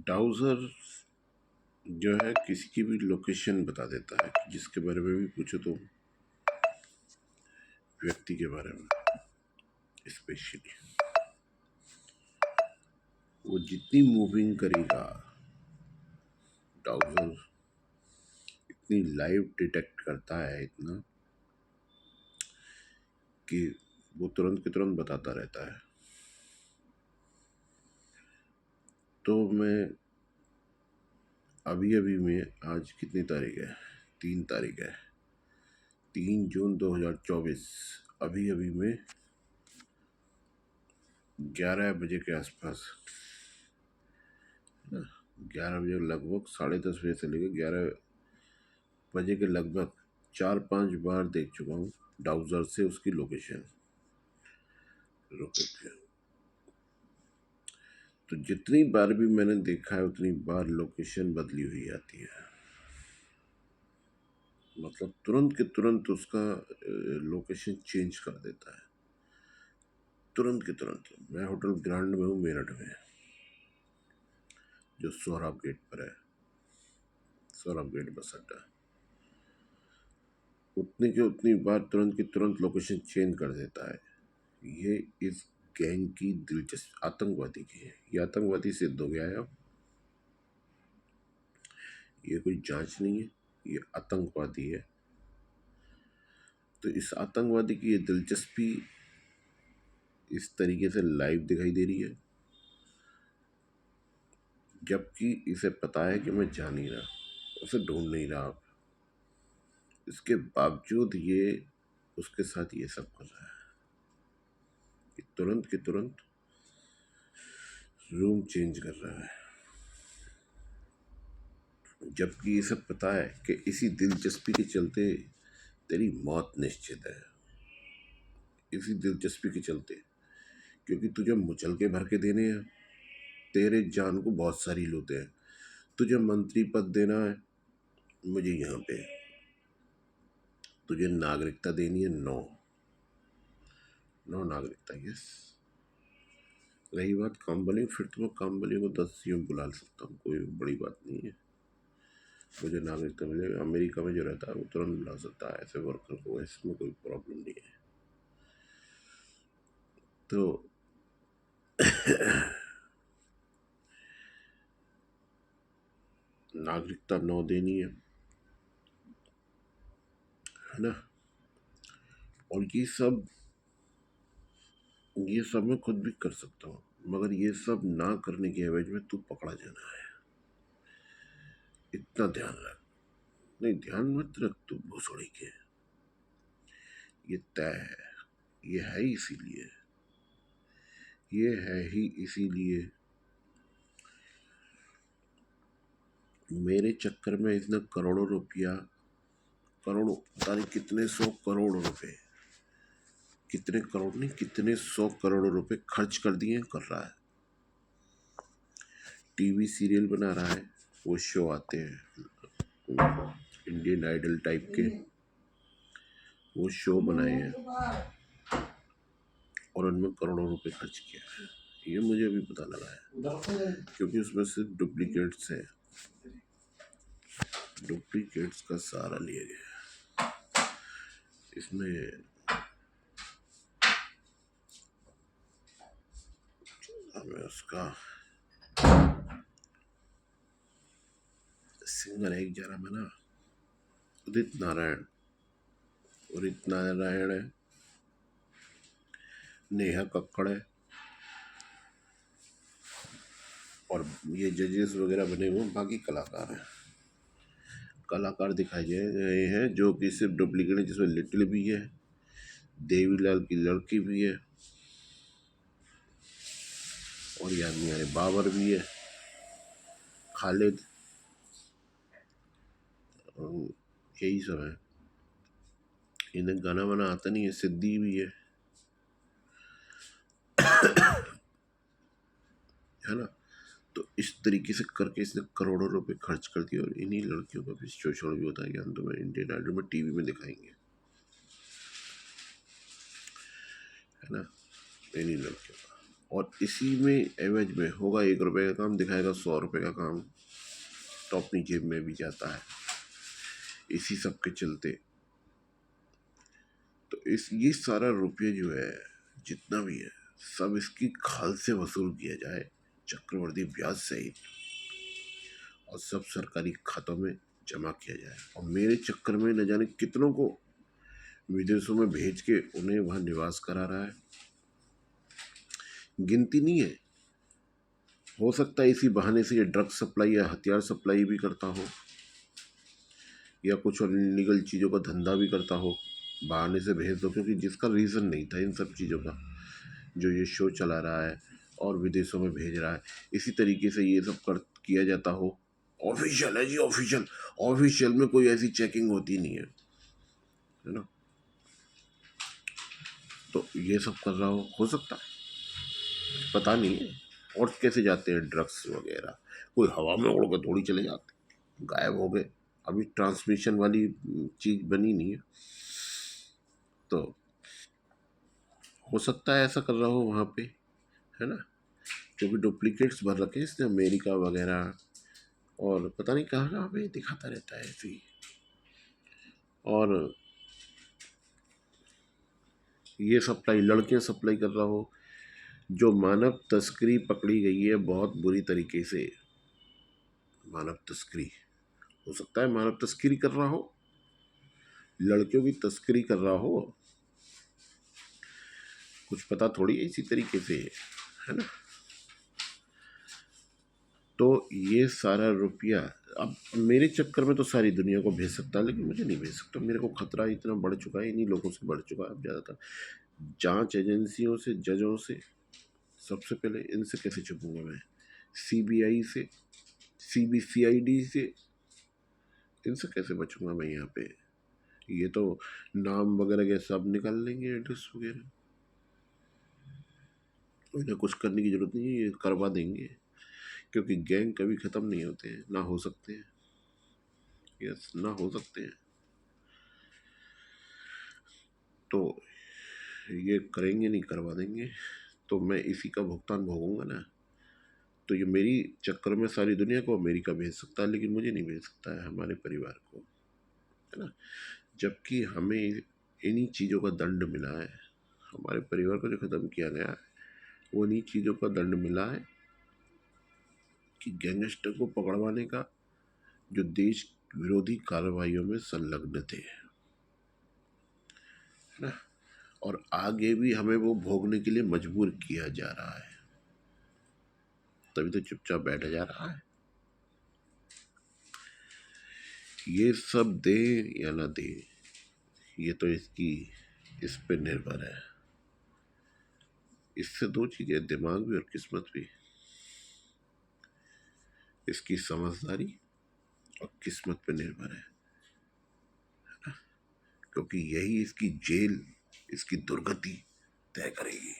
Browser जो है किसी की भी लोकेशन बता देता है, जिसके बारे में भी पूछो तो व्यक्ति के बारे में स्पेशली वो जितनी मूविंग करेगा ब्राउज़र इतनी लाइव डिटेक्ट करता है इतना कि वो तुरंत के तुरंत बताता रहता है। तो मैं अभी अभी में आज कितनी तारीख है, 3 तारीख है, 3 जून 2024, अभी अभी में 11 बजे के आसपास, 11 बजे लगभग, 10:30 बजे से लेकर 11 बजे के लगभग 4-5 बार देख चुका हूँ ब्राउज़र से उसकी लोकेशन। तो जितनी बार भी मैंने देखा है उतनी बार लोकेशन बदली हुई आती है, मतलब तुरंत के तुरंत उसका लोकेशन चेंज कर देता है, तुरंत के तुरंत। मैं होटल ग्रांड में हूँ मेरठ में, जो सोहराब गेट पर है, सोहराब गेट बस अड्डा। उतनी के उतनी बार तुरंत की तुरंत लोकेशन चेंज कर देता है। ये इस गैंग की दिलचस्प, आतंकवादी की है, ये आतंकवादी सिद्ध हो गया है अब। ये कोई जांच नहीं है, ये आतंकवादी है। तो इस आतंकवादी की ये दिलचस्पी इस तरीके से लाइव दिखाई दे रही है, जबकि इसे पता है कि मैं जा नहीं रहा, उसे ढूंढ नहीं रहा अब। इसके बावजूद ये उसके साथ ये सब कर रहा है कि तुरंत के तुरंत रूम चेंज कर रहा है, जबकि ये सब पता है कि इसी दिलचस्पी के चलते तेरी मौत निश्चित है, इसी दिलचस्पी के चलते, क्योंकि तुझे मुचल के भर के देने हैं, तेरे जान को बहुत सारी लूटे हैं। तुझे मंत्री पद देना है, मुझे यहाँ पे, तुझे नागरिकता देनी है, नो नागरिकता, यस। रही बात कामबली, फिर तो मैं कामबली को 10 यूँ बुला सकता हूँ, कोई बड़ी बात नहीं है। मुझे नागरिकता मिलेगा, अमेरिका में जो रहता है वो तुरंत बुला सकता है ऐसे वर्कर को, इसमें कोई प्रॉब्लम नहीं है। तो नागरिकता 9 देनी है ना। और ये सब मैं खुद भी कर सकता हूँ, मगर ये सब ना करने के एवज में तू पकड़ा जाना है, इतना ध्यान रख। नहीं, ध्यान मत रख तू भोसड़ी के, ये तय है, ये है ही इसीलिए, ये है ही इसीलिए। मेरे चक्कर में इसने करोड़ों रुपया, करोड़ों, पता नहीं कितने 100 करोड़ रुपए, कितने करोड़ नहीं, कितने 100 करोड़ रुपए खर्च कर दिए कर रहा है। टीवी सीरियल बना रहा है, वो शो आते हैं इंडियन आइडल टाइप के, वो शो बनाए हैं और उनमें करोड़ों रुपए खर्च किया है। ये मुझे अभी पता लगा है, क्योंकि उसमें सिर्फ डुप्लीकेट्स हैं, डुप्लीकेट्स का सहारा लिया गया है। इसमें हमें उसका सिंगर एक जरा में ना, उदित नारायण है, नेहा कक्कड़ है, और ये जजेस वगैरह बने हुए बाकी कलाकार हैं, कलाकार दिखाए गए हैं जो कि सिर्फ डुप्लीकेट है, जिसमें लिटिल भी है, देवीलाल की लड़की भी है, और याद नहीं आ रहे, बाबर भी है, खालिद, यही सब है। इन्हें गाना वाना आता नहीं है, सिद्धि भी है ना। तो इस तरीके से करके इसने करोड़ों रुपए खर्च कर दिए, और इन्हीं लड़कियों का भी शोषण भी होता है कि हम तुम्हें इंडियन आइडल में टीवी में दिखाएंगे, है ना, इन्हीं लड़कियों का। और इसी में एवज में होगा 1 रुपये का काम, दिखाएगा 100 रुपये का काम, तो अपनी जेब में भी जाता है। इसी सब के चलते तो ये सारा रुपये जो है, जितना भी है, सब इसकी खाल से वसूल किया जाए, चक्रवृद्धि ब्याज सहित, और सब सरकारी खातों में जमा किया जाए। और मेरे चक्कर में न जाने कितनों को विदेशों में भेज के उन्हें वहाँ निवास करा रहा है, गिनती नहीं है। हो सकता है इसी बहाने से ये ड्रग सप्लाई या हथियार सप्लाई भी करता हो, या कुछ और इलीगल चीज़ों का धंधा भी करता हो, बहाने से भेज दो, क्योंकि जिसका रीज़न नहीं था इन सब चीज़ों का, जो ये शो चला रहा है और विदेशों में भेज रहा है, इसी तरीके से ये सब किया जाता हो। ऑफिशियल है जी, ऑफिशियल। ऑफिशियल में कोई ऐसी चेकिंग होती नहीं है ना। तो ये सब कर रहा हो सकता है, पता नहीं है। और कैसे जाते हैं ड्रग्स वगैरह, कोई हवा में उड़ के थोड़ी चले जाते, गायब हो गए। अभी ट्रांसमिशन वाली चीज़ बनी नहीं है, तो हो सकता है ऐसा कर रहा हो वहाँ पे, है ना। क्योंकि डुप्लीकेट्स भर रखे हैं इसने, अमेरिका वगैरह, और पता नहीं कहाँ कहाँ पे दिखाता रहता है ऐसे ही। और ये सप्लाई, लड़कियां सप्लाई कर रहा हो। जो मानव तस्करी पकड़ी गई है बहुत बुरी तरीके से, मानव तस्करी, हो सकता है मानव तस्करी कर रहा हो, लड़कियों की तस्करी कर रहा हो, कुछ पता थोड़ी है, इसी तरीके से, है ना। तो ये सारा रुपया अब मेरे चक्कर में तो सारी दुनिया को भेज सकता है, लेकिन मुझे नहीं भेज सकता। मेरे को खतरा इतना बढ़ चुका है, इन्हीं लोगों से बढ़ चुका है अब ज़्यादातर। जांच एजेंसियों से, जजों से, सबसे पहले इनसे कैसे छुपूंगा मैं, सीबीआई से, सीबीसीआईडी से, इनसे कैसे बचूंगा मैं यहाँ पे। ये तो नाम वगैरह के सब निकाल लेंगे, एड्रेस वगैरह, इन्हें कुछ करने की जरूरत नहीं है, ये करवा देंगे। क्योंकि गैंग कभी ख़त्म नहीं होते हैं, ना हो सकते हैं, यस, ना हो सकते हैं। तो ये करेंगे नहीं, करवा देंगे, तो मैं इसी का भुगतान भोगूंगा ना। तो ये मेरी चक्कर में सारी दुनिया को अमेरिका भेज सकता है, लेकिन मुझे नहीं भेज सकता है, हमारे परिवार को, है ना। जबकि हमें इन्हीं चीज़ों का दंड मिला है, हमारे परिवार को जो ख़त्म किया गया है वो इन्हीं चीज़ों का दंड मिला है, कि गैंगस्टर को पकड़वाने का, जो देश विरोधी कार्रवाइयों में संलग्न थे, है ना। और आगे भी हमें वो भोगने के लिए मजबूर किया जा रहा है, तभी तो चुपचाप बैठा जा रहा है। ये सब दे या ना दे, ये तो इस पे निर्भर है। इससे दो चीज़ें, दिमाग भी और किस्मत भी, इसकी समझदारी और किस्मत पे निर्भर है, क्योंकि यही इसकी जेल, इसकी दुर्गति तय करेगी।